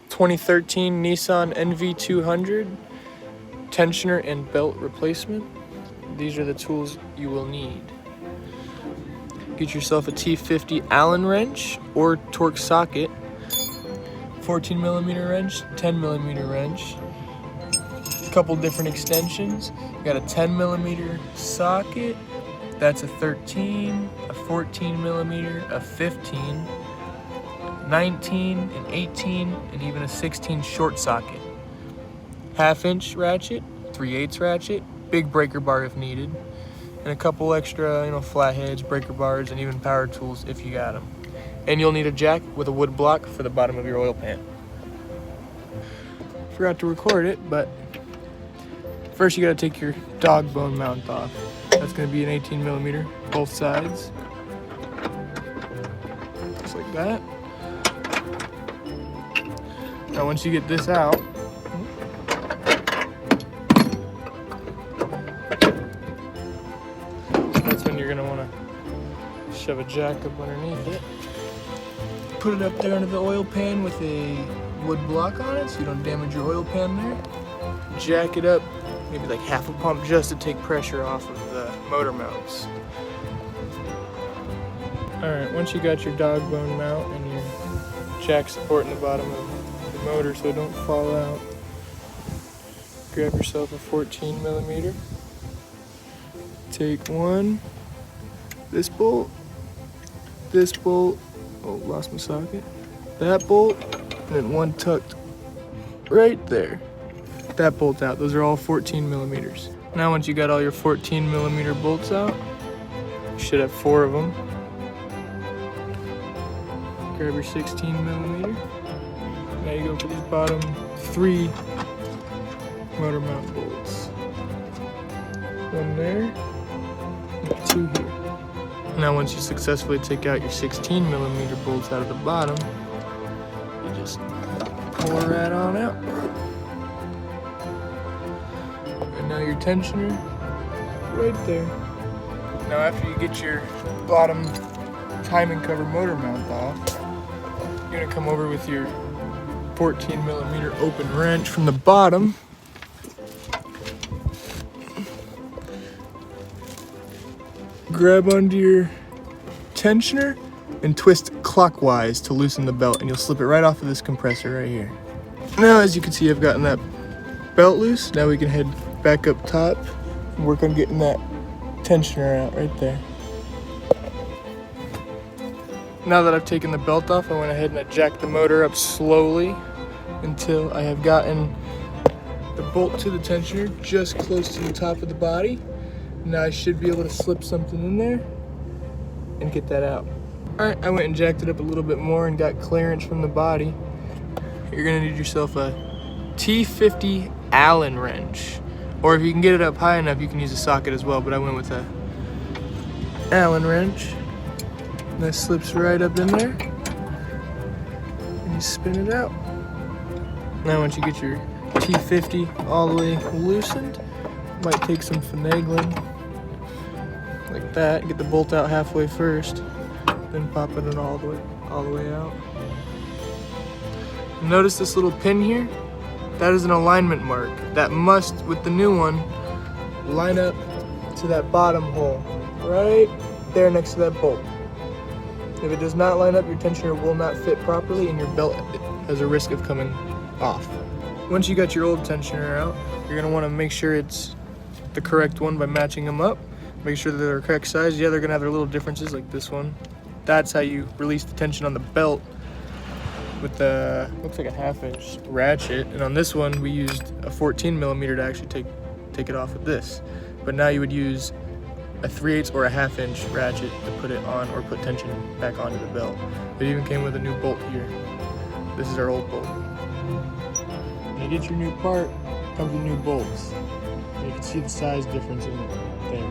2013 Nissan NV200 tensioner and belt replacement. These are the tools you will need. Get yourself a T50 Allen wrench or torque socket, 14mm wrench, 10mm wrench, a couple different extensions. You got a 10mm socket, that's a 13, a 14mm, a 15, 19, an 18, and even a 16 short socket. 1/2 inch ratchet, 3/8 ratchet, big breaker bar if needed, and a couple extra, flatheads, breaker bars, and even power tools if you got them. And you'll need a jack with a wood block for the bottom of your oil pan. Forgot to record it, but first you gotta take your dog bone mount off. That's gonna be an 18mm, both sides. Just like that. Now once you get this out, that's when you're gonna wanna shove a jack up underneath it. Put it up there under the oil pan with a wood block on it so you don't damage your oil pan there. Jack it up, maybe like 1/2 a pump just to take pressure off of the motor mounts. Alright, once you got your dog bone mount and your jack supporting the bottom of the motor so it don't fall out, grab yourself a 14mm. Take one, this bolt, oh, lost my socket, that bolt, and then one tucked right there. That bolt out. Those are all 14mm. Now once you got all your 14mm bolts out, you should have 4 of them. Grab your 16mm. Now you go for these bottom 3 motor mount bolts. One there, and 2 here. Now once you successfully take out your 16mm bolts out of the bottom, you just pull it right on out. And now your tensioner, right there. Now after you get your bottom timing cover motor mount off, you're gonna come over with your 14mm open wrench from the bottom. Grab onto your tensioner and twist clockwise to loosen the belt, and you'll slip it right off of this compressor right here. Now as you can see, I've gotten that belt loose. Now we can head back up top and work on getting that tensioner out right there. Now that I've taken the belt off, I went ahead and I jacked the motor up slowly until I have gotten the bolt to the tensioner just close to the top of the body. Now I should be able to slip something in there and get that out. Alright, I went and jacked it up a little bit more and got clearance from the body. You're gonna need yourself a T50 Allen wrench. Or if you can get it up high enough, you can use a socket as well, but I went with a Allen wrench. And that slips right up in there. And you spin it out. Now once you get your T50 all the way loosened, might take some finagling. Like that, get the bolt out halfway first, then pop it in all the way out. Notice this little pin here? That is an alignment mark. That must, with the new one, line up to that bottom hole, right there next to that bolt. If it does not line up, your tensioner will not fit properly and your belt has a risk of coming off. Once you got your old tensioner out, you're gonna wanna make sure it's the correct one by matching them up. Make sure that they're the correct size. Yeah, they're gonna have their little differences like this one. That's how you release the tension on the belt with the, looks like a 1/2 inch ratchet. And on this one, we used a 14mm to actually take it off with this. But now you would use a 3/8 or a 1/2 inch ratchet to put it on or put tension back onto the belt. It even came with a new bolt here. This is our old bolt. When you get your new part, it comes with new bolts. You can see the size difference in it there.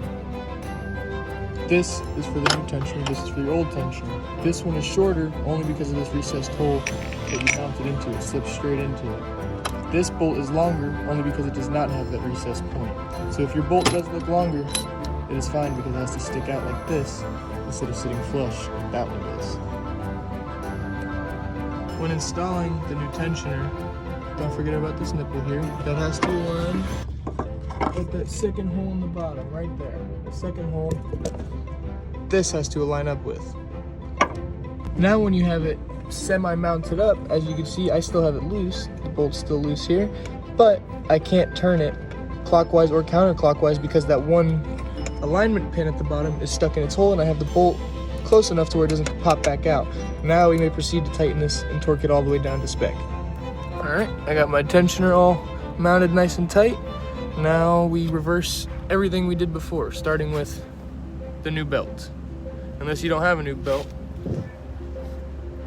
This is for the new tensioner, this is for your old tensioner. This one is shorter only because of this recessed hole that you mounted into it, slips straight into it. This bolt is longer only because it does not have that recessed point. So if your bolt does look longer, it is fine because it has to stick out like this instead of sitting flush like that one does. when installing the new tensioner, don't forget about this nipple here. That has to align with that second hole in the bottom, right there. The second hole, this has to align up with. Now when you have it semi-mounted up, as you can see, I still have it loose. The bolt's still loose here, but I can't turn it clockwise or counterclockwise because that one alignment pin at the bottom is stuck in its hole, and I have the bolt close enough to where it doesn't pop back out. Now we may proceed to tighten this and torque it all the way down to spec. All right, I got my tensioner all mounted nice and tight. Now we reverse everything we did before, starting with the new belt. Unless you don't have a new belt,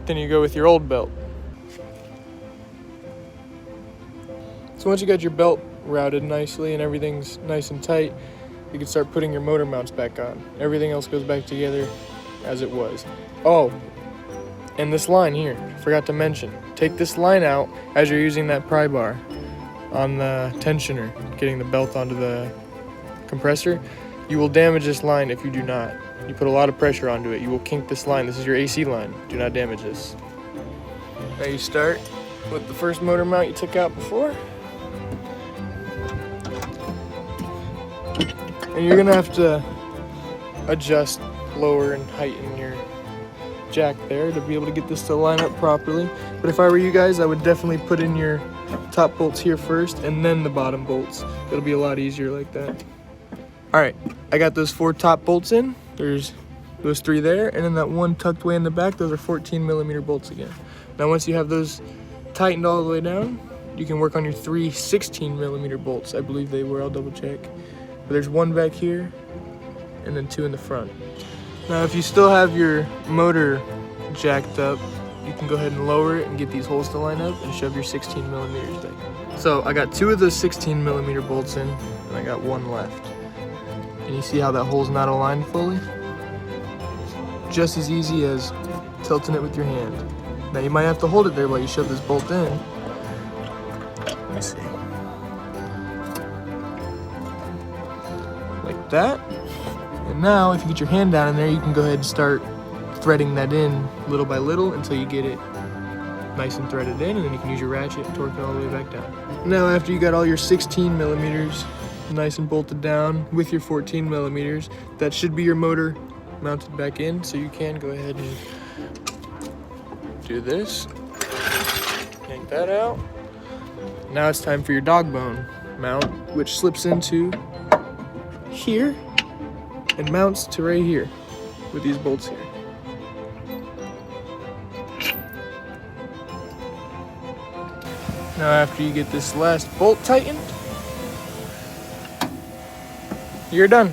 then you go with your old belt. So once you got your belt routed nicely and everything's nice and tight, you can start putting your motor mounts back on. Everything else goes back together as it was. Oh, and this line here, forgot to mention. Take this line out as you're using that pry bar on the tensioner, getting the belt onto the compressor. You will damage this line if you do not. You put a lot of pressure onto it, you will kink this line. This is your AC line. Do not damage this. Now you start with the first motor mount you took out before. And you're gonna have to adjust, lower and heighten your jack there to be able to get this to line up properly. But if I were you guys, I would definitely put in your top bolts here first and then the bottom bolts. It'll be a lot easier like that. All right, I got those 4 top bolts in. There's those 3 there, and then that one tucked way in the back, those are 14mm bolts again. Now once you have those tightened all the way down, you can work on your 3 16mm bolts. I believe they were, I'll double check. But there's 1 back here, and then 2 in the front. Now if you still have your motor jacked up, you can go ahead and lower it and get these holes to line up and shove your 16mm back. So I got 2 of those 16mm bolts in, and I got 1 left. And you see how that hole's not aligned fully? Just as easy as tilting it with your hand. Now you might have to hold it there while you shove this bolt in. Let me see. Like that. And now if you get your hand down in there, you can go ahead and start threading that in little by little until you get it nice and threaded in, and then you can use your ratchet and torque it all the way back down. Now after you got all your 16mm nice and bolted down with your 14mm, that should be your motor mounted back in, so you can go ahead and do this, yank that out. Now it's time for your dog bone mount, which slips into here and mounts to right here with these bolts here. Now after you get this last bolt tightened, you're done.